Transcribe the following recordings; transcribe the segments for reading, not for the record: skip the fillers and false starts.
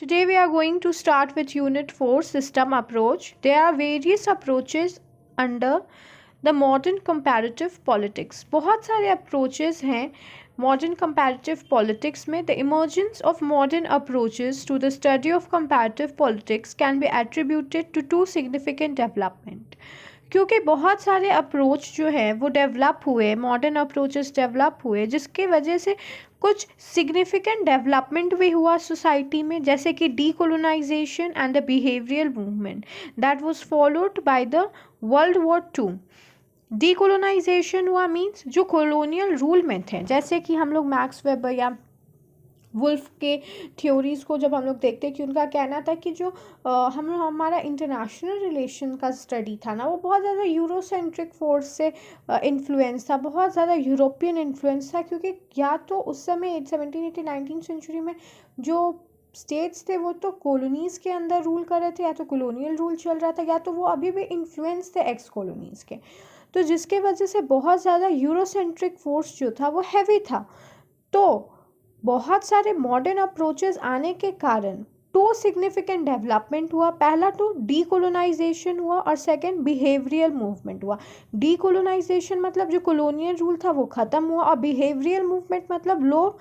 Today we are going to start with Unit 4 System Approach. There are various approaches under the modern comparative politics. बहुत सारे approaches हैं modern comparative politics में. The emergence of modern approaches to the study of comparative politics can be attributed to two significant development. क्योंकि बहुत सारे approach जो है वो डेवलप हुए, मॉडर्न अप्रोचेस डेवलप हुए, जिसके वजह से कुछ सिग्निफिकेंट डेवलपमेंट भी हुआ सोसाइटी में, जैसे कि decolonization and the behavioural movement that was followed by the world war two. Decolonization हुआ मीन्स जो कॉलोनियल रूल में थे, जैसे कि हम लोग मैक्स वेबर या वुल्फ के थ्योरीज़ को जब हम लोग देखते हैं कि उनका कहना था कि जो हमारा इंटरनेशनल रिलेशन का स्टडी था ना, वो बहुत ज़्यादा यूरोसेंट्रिक फोर्स से इन्फ्लुएंस था, बहुत ज़्यादा यूरोपियन इन्फ्लुएंस था. क्योंकि या तो उस समय 1780 19th सेंचुरी में जो स्टेट्स थे वो तो कॉलोनीज़ के अंदर रूल कर रहे थे, या तो कॉलोनियल रूल चल रहा था, या तो वो अभी भी इन्फ्लुएंस थे एक्स कॉलोनीज़ के. तो जिसके वजह से बहुत ज़्यादा यूरोसेंट्रिक फोर्स जो था वो हैवी था. तो बहुत सारे मॉडर्न अप्रोचेस आने के कारण दो सिग्निफिकेंट डेवलपमेंट हुआ. पहला तो डीकोलोनाइजेशन हुआ और सेकंड बिहेवियरल मूवमेंट हुआ. डीकोलोनाइजेशन मतलब जो कॉलोनियल रूल था वो ख़त्म हुआ, और बिहेवियरल मूवमेंट मतलब लोग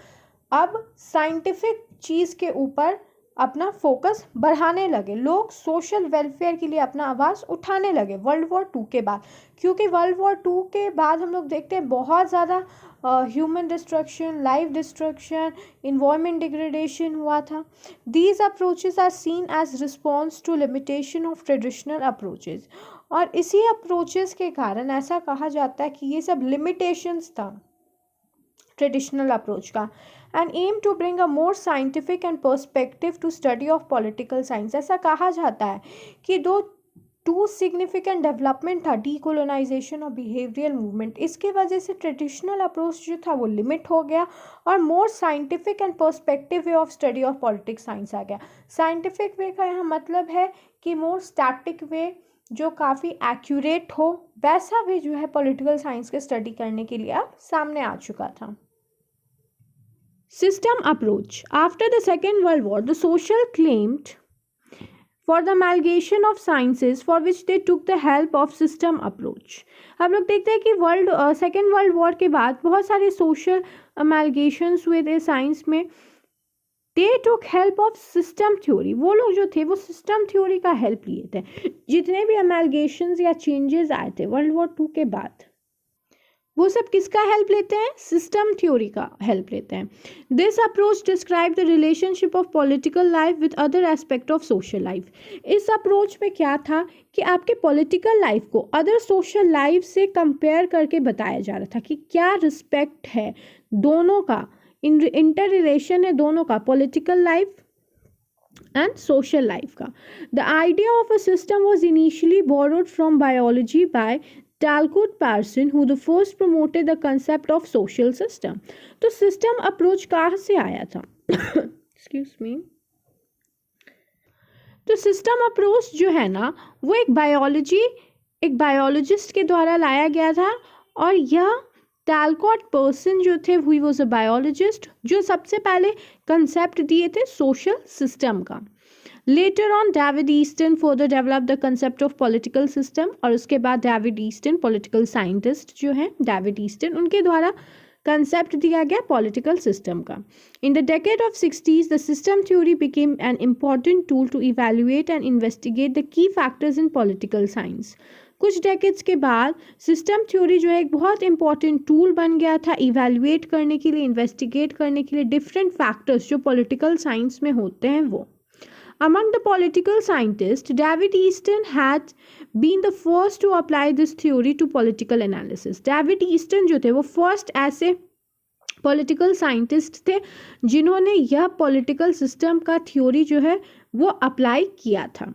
अब साइंटिफिक चीज़ के ऊपर अपना फोकस बढ़ाने लगे, लोग सोशल वेलफेयर के लिए अपना आवाज़ उठाने लगे वर्ल्ड वॉर टू के बाद. क्योंकि वर्ल्ड वॉर टू के बाद हम लोग देखते हैं बहुत ज़्यादा human destruction, life destruction, environment degradation हुआ था. These approaches are seen as response to limitation of traditional approaches. और इसी अप्रोचेस के कारण ऐसा कहा जाता है कि ये सब लिमिटेशंस था ट्रेडिशनल अप्रोच का. And aim to bring a more scientific and perspective to study of political science. ऐसा कहा जाता है कि टू सिग्निफिकेंट डेवलपमेंट था, डीकोलोनाइजेशन और बिहेवियरल मूवमेंट. इसके वजह से ट्रेडिशनल अप्रोच जो था वो लिमिट हो गया और more scientific and perspective way of study of politics science आ गया. साइंटिफिक वे का यहाँ मतलब है कि मोर स्टैटिक वे, जो काफ़ी एक्यूरेट हो, वैसा वे जो है पॉलिटिकल साइंस के स्टडी करने के लिए अब सामने आ चुका था. System approach. After the Second World War, the social claimed for the amalgamation of sciences for which they took the help of system approach. हम लोग देखते हैं कि सेकेंड वर्ल्ड वॉर के बाद बहुत सारे सोशल अमेलगेशंस हुए थे साइंस में. दे टुक हेल्प ऑफ सिस्टम थ्योरी. वो लोग जो थे वो सिस्टम थ्योरी का हेल्प लिए थे. जितने भी अमेलगेशंस या चेंजेस आए थे वर्ल्ड वॉर टू के बाद, वो सब किसका हेल्प लेते हैं? सिस्टम थ्योरी का हेल्प लेते हैं. This approach describe the relationship of political life with other aspect of social life. इस अप्रोच में क्या था कि आपके पॉलिटिकल लाइफ को अदर सोशल लाइफ से कंपेयर करके बताया जा रहा था कि क्या रिस्पेक्ट है दोनों का, इंटर रिलेशन है दोनों का, political life and social life का. The idea of a system was initially borrowed from biology by Talcott Parsons, who the first promoted the concept of social system. तो system approach कहाँ से आया था? Excuse me. तो system approach जो है ना वो एक बायोलॉजिस्ट के द्वारा लाया गया था. और यह टैलकॉट पर्सन जो थे, ही वॉज अ बायोलॉजिस्ट, जो सबसे पहले कंसेप्ट दिए थे सोशल सिस्टम का. Later on David Easton further develop the concept of political system. और उसके बाद डेविड ईस्टन, पॉलिटिकल साइंटिस्ट जो हैं डेविड ईस्टन, उनके द्वारा कंसेप्ट दिया गया पॉलिटिकल सिस्टम का. In the decade of 60s the system theory became an important tool to evaluate and investigate the key factors in political science. कुछ decades के बाद सिस्टम थ्योरी जो है एक बहुत इंपॉर्टेंट टूल बन गया था इवेल्युएट करने के लिए, इन्वेस्टिगेट करने के लिए डिफरेंट फैक्टर्स जो पॉलिटिकल साइंस में होते हैं वो. Among the political scientists, David Easton had been the first to apply this theory to political analysis. David Easton जो थे वो फर्स्ट ऐसे पॉलिटिकल साइंटिस्ट थे जिन्होंने यह पॉलिटिकल सिस्टम का थ्योरी जो है वो अप्लाई किया था.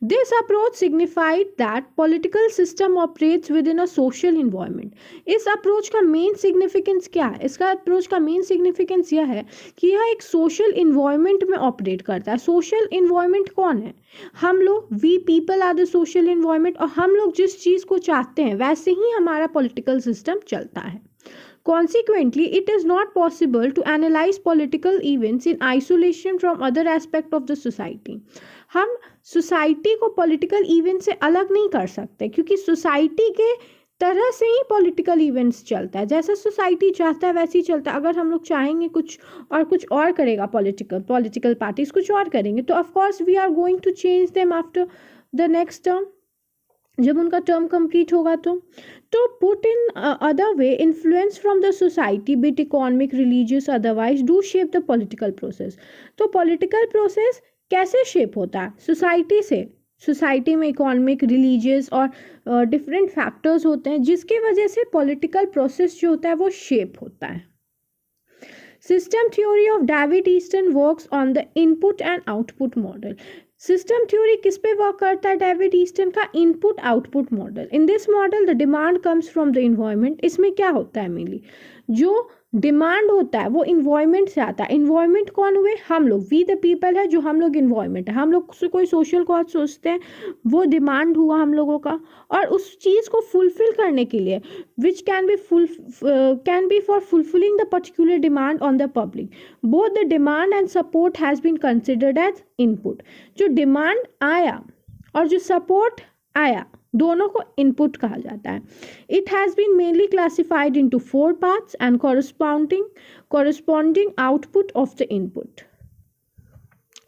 This approach signified that political system operates within a social environment. इस अप्रोच का मेन सिग्निफिकेंस क्या है? इसका अप्रोच का मेन सिग्निफिकेंस यह है कि यह एक सोशल इन्वायरमेंट में ऑपरेट करता है. सोशल इन्वायरमेंट कौन है? हम लोग, we people are the social environment. और हम लोग जिस चीज़ को चाहते हैं वैसे ही हमारा पॉलिटिकल सिस्टम चलता है. Consequently, it is not possible to analyze political events in isolation from other aspect of the society. हम सोसाइटी को पॉलिटिकल इवेंट से अलग नहीं कर सकते, क्योंकि सोसाइटी के तरह से ही पॉलिटिकल इवेंट्स चलता है, जैसा सोसाइटी चाहता है वैसे ही चलता है. अगर हम लोग चाहेंगे कुछ और करेगा पॉलिटिकल पार्टीज कुछ और करेंगे, तो of course we are going to change them after the next term, जब उनका टर्म कंप्लीट होगा. तो put in other way, influence from the society, be it economic, religious, otherwise, do shape the political process. तो political process कैसे shape होता है? Society से. Society में इकोनॉमिक, रिलीजियस और डिफरेंट फैक्टर्स होते हैं जिसकी वजह से पॉलिटिकल प्रोसेस जो होता है वो शेप होता है. System theory of David Easton works on the input and output model. System theory किस पे वर्क करता है? डेविड ईस्टन का input output model. In this model the demand comes from the environment. इसमें क्या होता है? मेनली जो डिमांड होता है वो इन्वायरमेंट से आता है. इन्वायरमेंट कौन हुए? हम लोग, वी द पीपल है, जो हम लोग इन्वायरमेंट है. हम लोग से कोई सोशल कॉज सोचते हैं, वो डिमांड हुआ हम लोगों का. और उस चीज़ को फुलफिल करने के लिए, which can be for fulfilling the particular demand on the public, both the demand and support has been considered as input. जो डिमांड आया और जो सपोर्ट आया, दोनों को इनपुट कहा जाता है. It has been mainly classified into 4 parts and corresponding output of the input.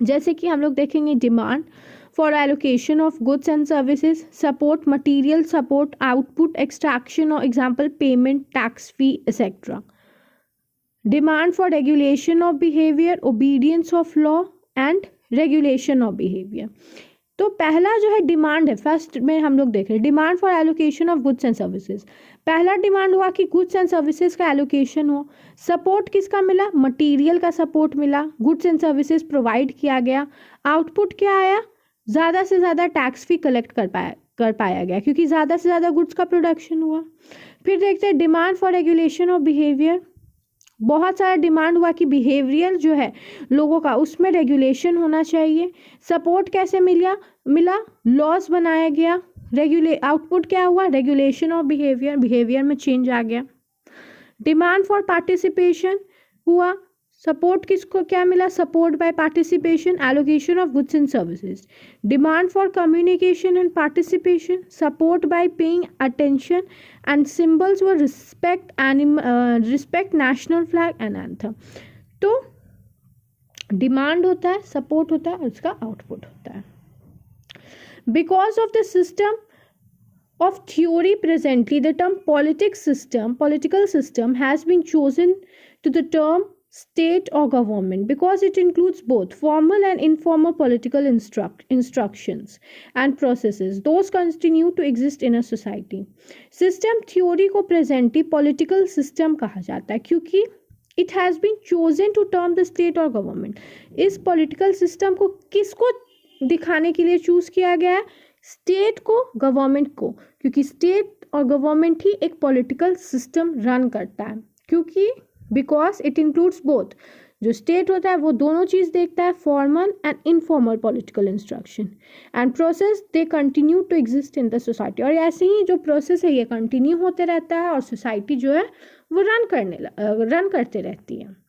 जैसे कि हम लोग देखेंगे, demand for allocation of goods and services, support material support, output extraction और example payment, tax fee etcetera. Demand for regulation of behaviour, obedience of law and regulation of behaviour. तो पहला जो है डिमांड है, फर्स्ट में हम लोग देख रहे हैं demand for allocation of goods and services. पहला डिमांड हुआ कि गुड्स एंड सर्विसेज का एलोकेशन हो. सपोर्ट किसका मिला? मटेरियल का सपोर्ट मिला, गुड्स एंड सर्विसेज प्रोवाइड किया गया. आउटपुट क्या आया? ज़्यादा से ज़्यादा टैक्स फी कलेक्ट कर पाया गया, क्योंकि ज़्यादा से ज़्यादा गुड्स का प्रोडक्शन हुआ. फिर देखते हैं demand for regulation of behaviour. बहुत सारा डिमांड हुआ कि बिहेवियर जो है लोगों का, उसमें रेगुलेशन होना चाहिए. सपोर्ट कैसे मिला? लॉस बनाया गया. आउटपुट क्या हुआ? रेगुलेशन ऑफ बिहेवियर में चेंज आ गया. डिमांड फॉर पार्टिसिपेशन हुआ. सपोर्ट किसको क्या मिला? Support bye participation, allocation of goods and services. Demand for communication and participation, support bye paying attention and symbols were respect national flag and anthem. तो demand होता है, support होता है और उसका आउटपुट होता है. Because of the system of theory presently, the term political system has been chosen to the term state or government because it includes both formal and informal political instructions and processes. Those continue to exist in a society. System theory को presently political system कहा जाता है क्योंकि it has been chosen to term the state or government. इस political system को किसको दिखाने के लिए चूज किया गया है? स्टेट को, गवर्नमेंट को, क्योंकि स्टेट और गवर्नमेंट ही एक पॉलिटिकल सिस्टम रन करता है. क्योंकि बिकॉज इट इंक्लूड्स बोथ, जो स्टेट होता है वो दोनों चीज़ देखता है, formal and informal political instruction and process, they continue to exist in the society. और ऐसे ही जो प्रोसेस है ये कंटिन्यू होते रहता है और सोसाइटी जो है वो रन करते रहती है.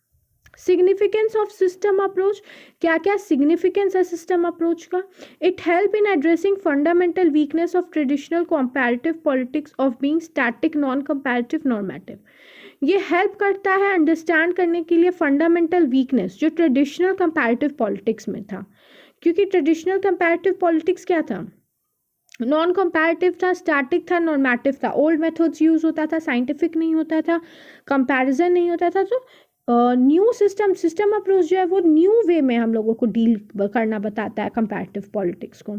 सिग्निफिकेंस ऑफ सिस्टम अप्रोच, क्या क्या सिग्निफिकेंस है सिस्टम अप्रोच का? It help in addressing fundamental weakness of traditional comparative politics of being static, non comparative, normative. ये हेल्प करता है अंडरस्टैंड करने के लिए फंडामेंटल वीकनेस जो ट्रेडिशनल कंपैरेटिव पॉलिटिक्स में था. क्योंकि ट्रेडिशनल कंपैरेटिव पॉलिटिक्स क्या था? नॉन कंपैरेटिव था, स्टैटिक था, नॉर्मेटिव था. ओल्ड मेथड्स यूज होता था, साइंटिफिक नहीं होता था, कंपैरिजन नहीं होता था. तो न्यू सिस्टम अप्रोच जो है वो न्यू वे में हम लोगों को डील करना बताता है कंपैरेटिव पॉलिटिक्स को.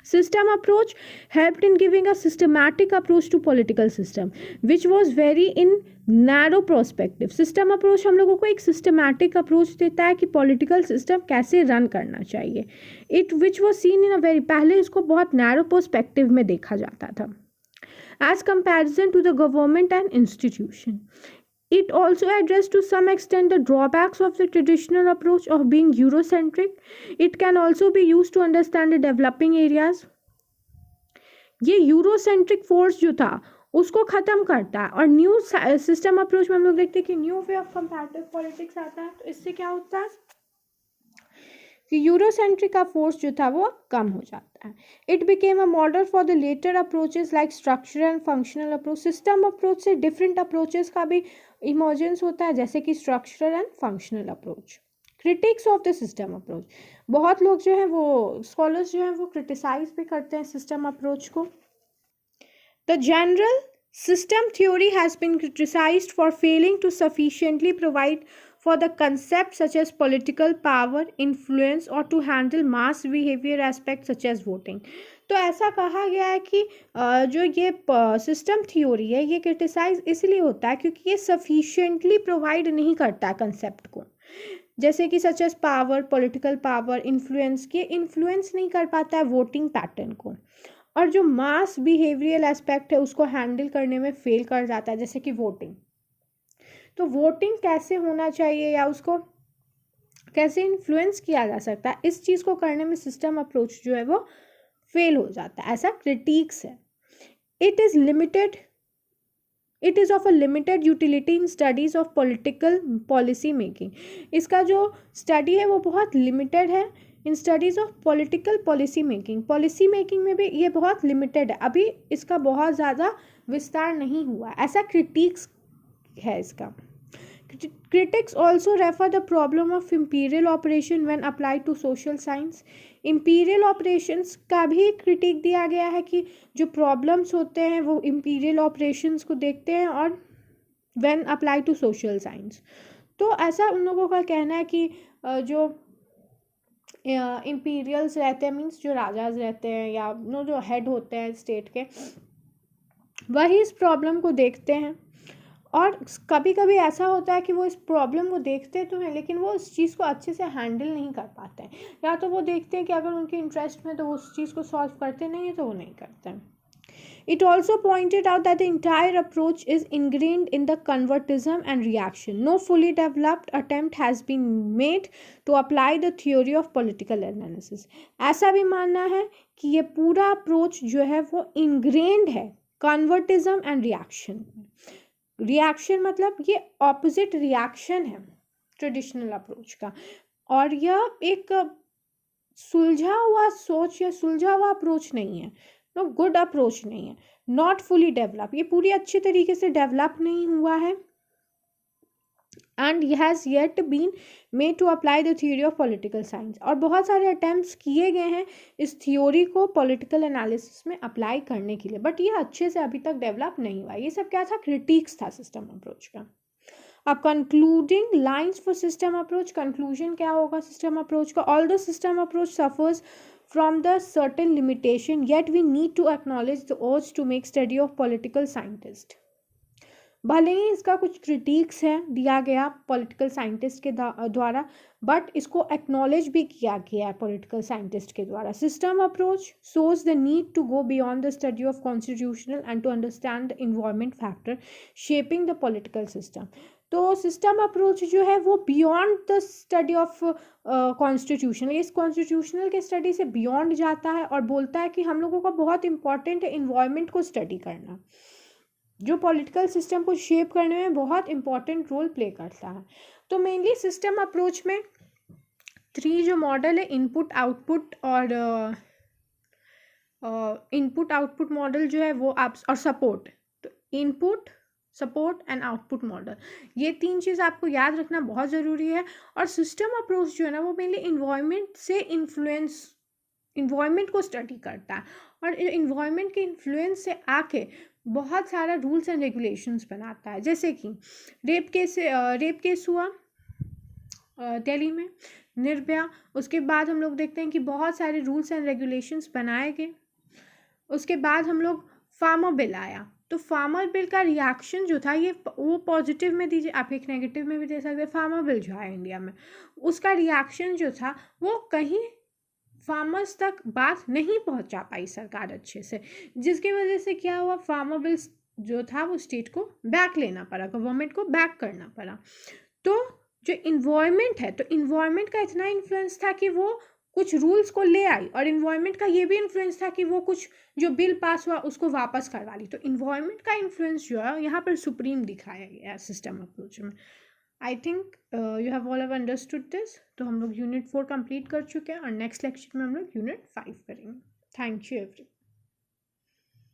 System approach helped in giving a systematic approach to political system which was very in narrow prospective. System approach हम लोगों को एक सिस्टमैटिक अप्रोच देता है कि पॉलिटिकल सिस्टम कैसे रन करना चाहिए. It which was seen in a very, पहले इसको बहुत नैरो प्रोस्पेक्टिव में देखा जाता था as comparison to the government and institution. It also addressed to some extent the drawbacks of the traditional approach of being Eurocentric. It can also be used to understand the developing areas. ये Eurocentric force जो था उसको ख़त्म करता है। और new system approach में हम लोग देखते हैं कि new way of comparative politics आता है। तो इससे क्या होता है कि यूरोसेंट्रिक का फोर्स जो था वो कम हो जाता है। It became a model for the later approaches like structural and functional approach. System approach से डिफरेंट अप्रोचेस का भी इमर्जेंस होता है, जैसे कि structural and functional approach. Critics of the system approach, बहुत लोग जो है वो स्कॉलर्स जो हैं वो क्रिटिसाइज भी करते हैं सिस्टम अप्रोच को। The general system theory has been criticized for failing to sufficiently provide for the concepts such as political power, influence, or to handle mass behavior aspects such as voting. तो ऐसा कहा गया है कि जो ये system theory है ये क्रिटिसाइज इसलिए होता है क्योंकि ये सफिशिएंटली प्रोवाइड नहीं करता है कंसेप्ट को, जैसे कि such as power, political power, influence, ये इन्फ्लुएंस नहीं कर पाता है वोटिंग पैटर्न को, और जो मास बिहेवियरल एस्पेक्ट है उसको हैंडल करने में फेल कर जाता है, जैसे कि वोटिंग। तो वोटिंग कैसे होना चाहिए या उसको कैसे इन्फ्लुएंस किया जा सकता है, इस चीज़ को करने में सिस्टम अप्रोच जो है वो फेल हो जाता है, ऐसा क्रिटिक्स है। It is of a limited utility in studies of political policy making. इसका जो स्टडी है वो बहुत लिमिटेड है इन studies of political policy making में भी ये बहुत लिमिटेड है, अभी इसका बहुत ज़्यादा विस्तार नहीं हुआ, ऐसा क्रिटिक्स है इसका। Critics also refer the problem of imperial operation when applied to social science. imperial operations का भी क्रिटिक दिया गया है कि जो प्रॉब्लम्स होते हैं वो imperial operations को देखते हैं और when applied to social science। तो ऐसा उन लोगों का कहना है कि जो imperials रहते हैं, मीन्स जो राजाज रहते हैं या नो जो हेड होते हैं स्टेट के, वही इस प्रॉब्लम को देखते हैं। और कभी कभी ऐसा होता है कि वो इस प्रॉब्लम को देखते तो हैं लेकिन वो उस चीज़ को अच्छे से हैंडल नहीं कर पाते हैं, या तो वो देखते हैं कि अगर उनके इंटरेस्ट में तो वो उस चीज़ को सॉल्व करते नहीं है तो वो नहीं करते हैं। It also pointed out that the entire approach is ingrained in the convertism and reaction. No fully developed attempt has been made to apply the theory of political analysis. ऐसा भी मानना है कि ये पूरा अप्रोच जो है वो ingrained है convertism and reaction। रिएक्शन मतलब ये ऑपोजिट रिएक्शन है ट्रेडिशनल अप्रोच का, और यह एक सुलझा हुआ सोच या सुलझा हुआ अप्रोच नहीं है, नो गुड अप्रोच नहीं है, नॉट फुली डेवलप, ये पूरी अच्छी तरीके से डेवलप नहीं हुआ है, and has yet been made to apply the theory of political science. और बहुत सारे अटैम्प्ट्स किए गए हैं इस थ्योरी को पॉलिटिकल एनालिसिस में अप्लाई करने के लिए, बट ये अच्छे से अभी तक डेवलप नहीं हुआ। ये सब क्या था, क्रिटिक्स था सिस्टम अप्रोच का। अब concluding lines for system approach, conclusion क्या होगा सिस्टम अप्रोच का। All the system approach suffers from the certain limitation, yet we need to acknowledge the urge to make study of political scientist। भले ही इसका कुछ critics है दिया गया political scientist के द्वारा, बट इसको एक्नॉलेज भी किया गया है पॉलिटिकल साइंटिस्ट के द्वारा। System approach shows the need to go beyond the study of constitutional and to understand the environment factor shaping the political system। तो सिस्टम अप्रोच जो है वो beyond the study of constitutional, इस constitutional के study से beyond जाता है और बोलता है कि हम लोगों का बहुत इंपॉर्टेंट है इन्वायरमेंट को स्टडी करना, जो पॉलिटिकल सिस्टम को शेप करने में बहुत इंपॉर्टेंट रोल प्ले करता है। तो मेनली सिस्टम अप्रोच में 3 जो मॉडल है, इनपुट आउटपुट और इनपुट आउटपुट मॉडल जो है वो आप, और सपोर्ट, तो input support and output model, ये 3 चीज़ आपको याद रखना बहुत ज़रूरी है। और सिस्टम अप्रोच जो है ना वो मेनली इन्वायरमेंट से इन्फ्लुएंस, इन्वायरमेंट को स्टडी करता है और इन्वायरमेंट के इन्फ्लुएंस से आके बहुत सारा रूल्स एंड रेगुलेशंस बनाता है। जैसे कि रेप केस हुआ दिल्ली में, निर्भया, उसके बाद हम लोग देखते हैं कि बहुत सारे रूल्स एंड रेगुलेशंस बनाए गए। उसके बाद हम लोग फार्मर बिल आया, तो फार्मर बिल का रिएक्शन जो था ये वो पॉजिटिव में दीजिए, आप एक नेगेटिव में भी दे सकते हैं। फार्मर बिल जो है इंडिया में, उसका रिएक्शन जो था वो कहीं फार्मर्स तक बात नहीं पहुंचा पाई सरकार अच्छे से, जिसकी वजह से क्या हुआ, फार्मर बिल जो था वो स्टेट को बैक लेना पड़ा, गवर्नमेंट को बैक करना पड़ा। तो जो इन्वायरमेंट है, तो इन्वायरमेंट का इतना इन्फ्लुएंस था कि वो कुछ रूल्स को ले आई, और इन्वायरमेंट का ये भी इन्फ्लुएंस था कि वो कुछ जो बिल पास हुआ उसको वापस करवा ली। तो इन्वायरमेंट का इन्फ्लुएंस जो है यहाँ पर सुप्रीम दिखाया गया है सिस्टम अप्रोच में। I think you have all have understood this. तो हम लोग यूनिट 4 कंप्लीट कर चुके हैं और नेक्स्ट लेक्चर में हम लोग यूनिट 5 करेंगे। Thank you every.